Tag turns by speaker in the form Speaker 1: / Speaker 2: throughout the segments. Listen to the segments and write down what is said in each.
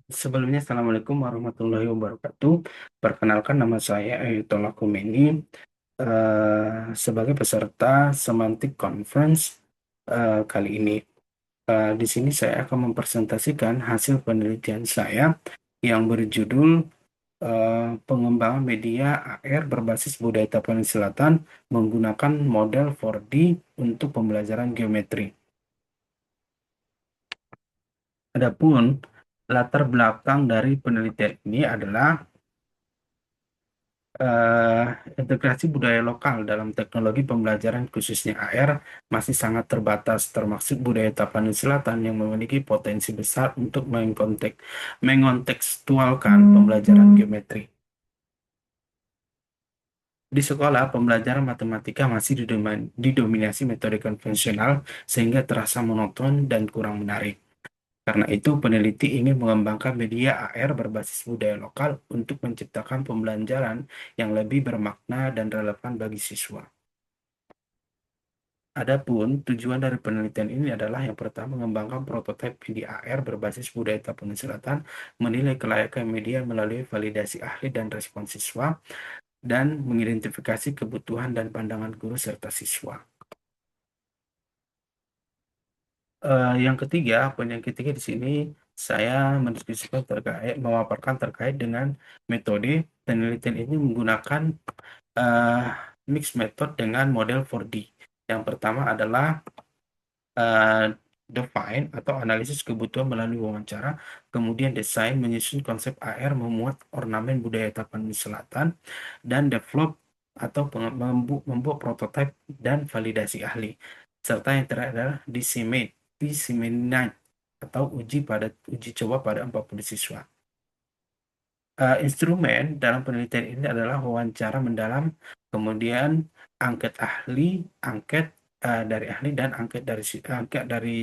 Speaker 1: Sebelumnya, Assalamualaikum warahmatullahi wabarakatuh. Perkenalkan, nama saya Ayatollah Khomeini. Sebagai peserta Semantic Conference kali ini. Di sini saya akan mempresentasikan hasil penelitian saya yang berjudul Pengembangan Media AR Berbasis Budaya Tapanuli Selatan menggunakan model 4D untuk pembelajaran geometri. Adapun latar belakang dari penelitian ini adalah eh, integrasi budaya lokal dalam teknologi pembelajaran khususnya AR masih sangat terbatas, termasuk budaya Tapanuli Selatan yang memiliki potensi besar untuk mengontekstualkan pembelajaran geometri. Di sekolah, pembelajaran matematika masih didominasi metode konvensional sehingga terasa monoton dan kurang menarik. Karena itu, peneliti ingin mengembangkan media AR berbasis budaya lokal untuk menciptakan pembelajaran yang lebih bermakna dan relevan bagi siswa. Adapun tujuan dari penelitian ini adalah yang pertama mengembangkan prototipe media AR berbasis budaya Tapanuli Selatan, menilai kelayakan media melalui validasi ahli dan respon siswa, dan mengidentifikasi kebutuhan dan pandangan guru serta siswa. Yang ketiga, poin yang ketiga di sini saya mendiskusikan terkait memaparkan terkait dengan metode penelitian ini menggunakan eh, mix method dengan model 4D. Yang pertama adalah eh, define atau analisis kebutuhan melalui wawancara, kemudian desain menyusun konsep AR, memuat ornamen budaya Tapanuli Selatan, dan develop atau membuat prototipe dan validasi ahli. Serta yang terakhir adalah disseminate atau uji coba pada 40 siswa. Instrumen dalam penelitian ini adalah wawancara mendalam, kemudian angket ahli, angket dari ahli dan angket dari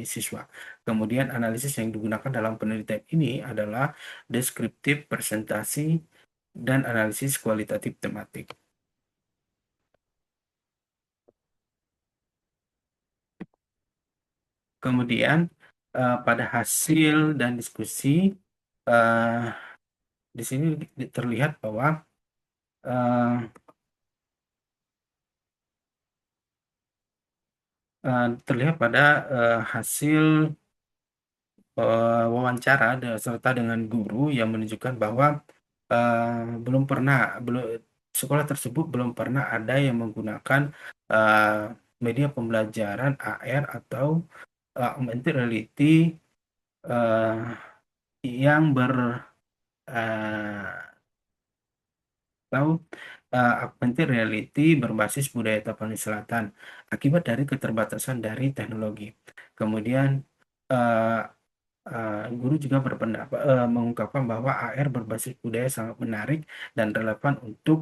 Speaker 1: siswa. Kemudian analisis yang digunakan dalam penelitian ini adalah deskriptif, presentasi, dan analisis kualitatif tematik. Kemudian pada hasil dan diskusi eh, di sini terlihat bahwa eh, terlihat pada hasil wawancara serta dengan guru yang menunjukkan bahwa belum pernah belum sekolah tersebut belum pernah ada yang menggunakan eh, media pembelajaran AR atau augmented reality eh, yang eh, atau augmented reality berbasis budaya Tapanuli Selatan akibat dari keterbatasan dari teknologi. Kemudian eh, guru juga mengungkapkan bahwa AR berbasis budaya sangat menarik dan relevan untuk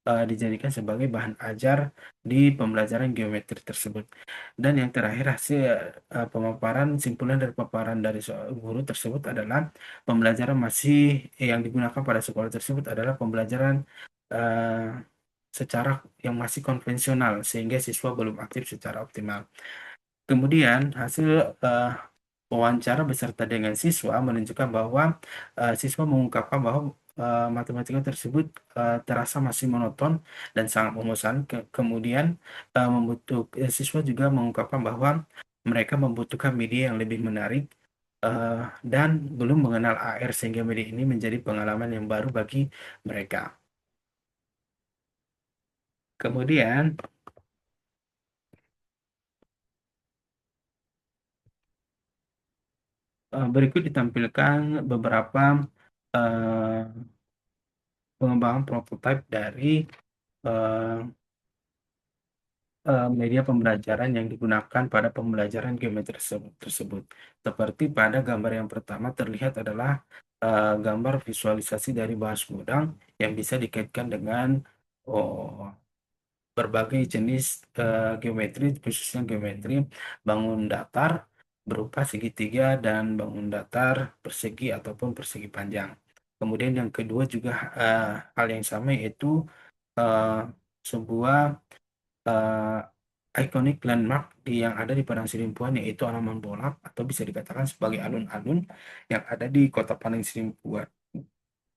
Speaker 1: dijadikan sebagai bahan ajar di pembelajaran geometri tersebut. Dan yang terakhir, hasil pemaparan simpulan dari paparan dari guru tersebut adalah pembelajaran masih yang digunakan pada sekolah tersebut adalah pembelajaran eh, secara yang masih konvensional sehingga siswa belum aktif secara optimal. Kemudian hasil eh, wawancara beserta dengan siswa menunjukkan bahwa siswa mengungkapkan bahwa matematika tersebut terasa masih monoton dan sangat memosan. Kemudian siswa juga mengungkapkan bahwa mereka membutuhkan media yang lebih menarik eh, dan belum mengenal AR sehingga media ini menjadi pengalaman yang baru bagi mereka. Kemudian berikut ditampilkan beberapa eh, pengembangan prototipe dari eh, media pembelajaran yang digunakan pada pembelajaran geometri tersebut. Seperti pada gambar yang pertama terlihat adalah gambar visualisasi dari bahas gudang yang bisa dikaitkan dengan oh, berbagai jenis geometri, khususnya geometri bangun datar berupa segitiga dan bangun datar persegi ataupun persegi panjang. Kemudian yang kedua juga hal yang sama yaitu eh, sebuah eh, iconic landmark yang ada di Padang Sidimpuan, yaitu Alaman Bolak, atau bisa dikatakan sebagai alun-alun yang ada di Kota Padang Sidimpuan.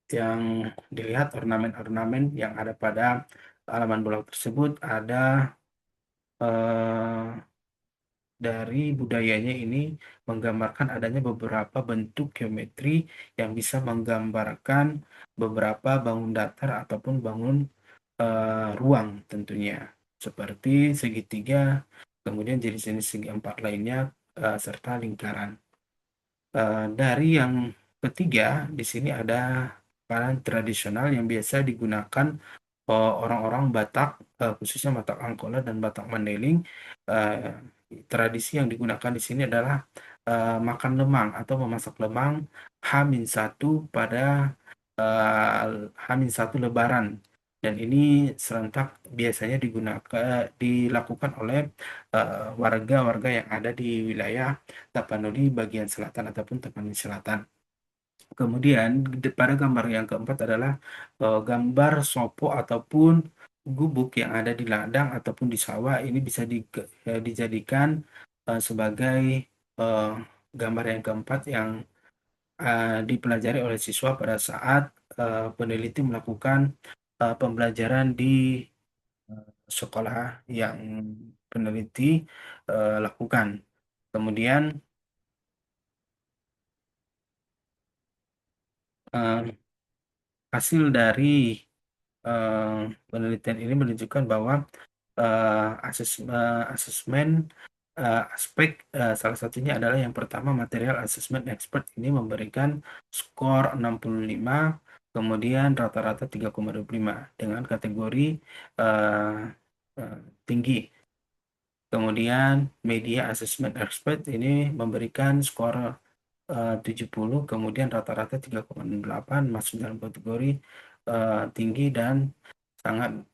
Speaker 1: Yang dilihat ornamen-ornamen yang ada pada Alaman Bolak tersebut ada eh, dari budayanya ini menggambarkan adanya beberapa bentuk geometri yang bisa menggambarkan beberapa bangun datar ataupun bangun ruang tentunya, seperti segitiga, kemudian jenis-jenis segi empat lainnya, serta lingkaran. Dari yang ketiga, di sini ada pakaian tradisional yang biasa digunakan orang-orang Batak, khususnya Batak Angkola dan Batak Mandailing. Eh, Tradisi yang digunakan di sini adalah makan lemang atau memasak lemang H-1 pada H-1 Lebaran. Dan ini serentak biasanya dilakukan oleh warga-warga yang ada di wilayah Tapanuli bagian selatan ataupun Tapanuli Selatan. Kemudian pada gambar yang keempat adalah gambar sopo ataupun gubuk yang ada di ladang ataupun di sawah. Ini bisa dijadikan sebagai eh, gambar yang keempat yang dipelajari oleh siswa pada saat peneliti melakukan pembelajaran di sekolah yang peneliti lakukan. Kemudian eh, hasil dari eh, penelitian ini menunjukkan bahwa asesmen aspek, salah satunya adalah yang pertama, material assessment expert ini memberikan skor 65, kemudian rata-rata 3,25 dengan kategori eh, eh, tinggi. Kemudian media assessment expert ini memberikan skor 70, kemudian rata-rata 3,8, masuk dalam kategori tinggi dan sangat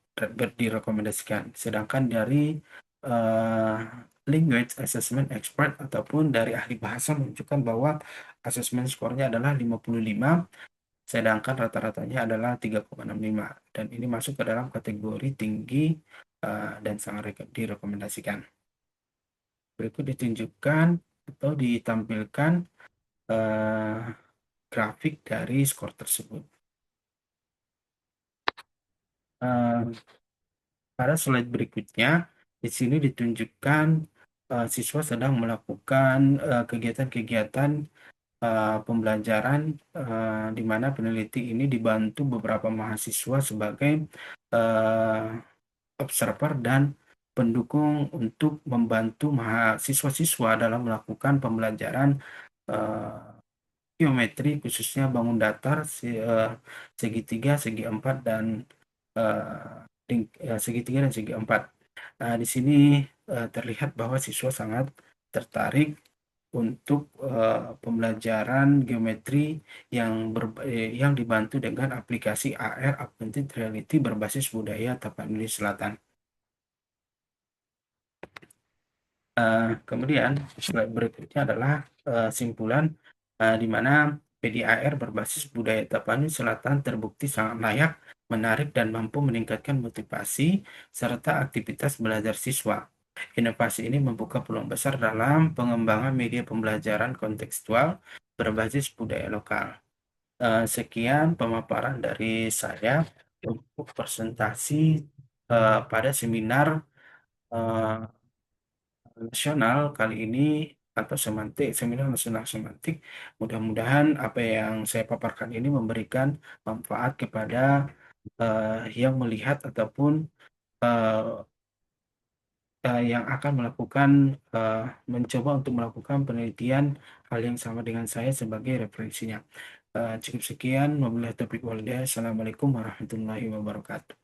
Speaker 1: direkomendasikan. Sedangkan dari eh, language assessment expert ataupun dari ahli bahasa menunjukkan bahwa asesmen skornya adalah 55, sedangkan rata-ratanya adalah 3,65. Dan ini masuk ke dalam kategori tinggi dan sangat direkomendasikan. Berikut ditunjukkan atau ditampilkan eh, grafik dari skor tersebut. Eh, Pada slide berikutnya, di sini ditunjukkan siswa sedang melakukan kegiatan-kegiatan pembelajaran, di mana peneliti ini dibantu beberapa mahasiswa sebagai eh, observer dan pendukung untuk membantu mahasiswa-siswa dalam melakukan pembelajaran eh, geometri, khususnya bangun datar, segitiga, segi empat, dan segitiga dan segi empat. Nah, di sini terlihat bahwa siswa sangat tertarik untuk pembelajaran geometri yang dibantu dengan aplikasi AR, Augmented Reality, berbasis budaya Tapanuli Selatan. Kemudian slide berikutnya adalah simpulan, di mana PDAR berbasis budaya Tapanuli Selatan terbukti sangat layak, menarik, dan mampu meningkatkan motivasi serta aktivitas belajar siswa. Inovasi ini membuka peluang besar dalam pengembangan media pembelajaran kontekstual berbasis budaya lokal. Sekian pemaparan dari saya untuk presentasi pada seminar eh, nasional kali ini, atau seminar nasional semantik. Mudah-mudahan apa yang saya paparkan ini memberikan manfaat kepada yang melihat ataupun eh, yang akan melakukan eh, mencoba untuk melakukan penelitian hal yang sama dengan saya sebagai referensinya. Cukup sekian. Wabillahi taufiq wal hidayah. Assalamualaikum warahmatullahi wabarakatuh.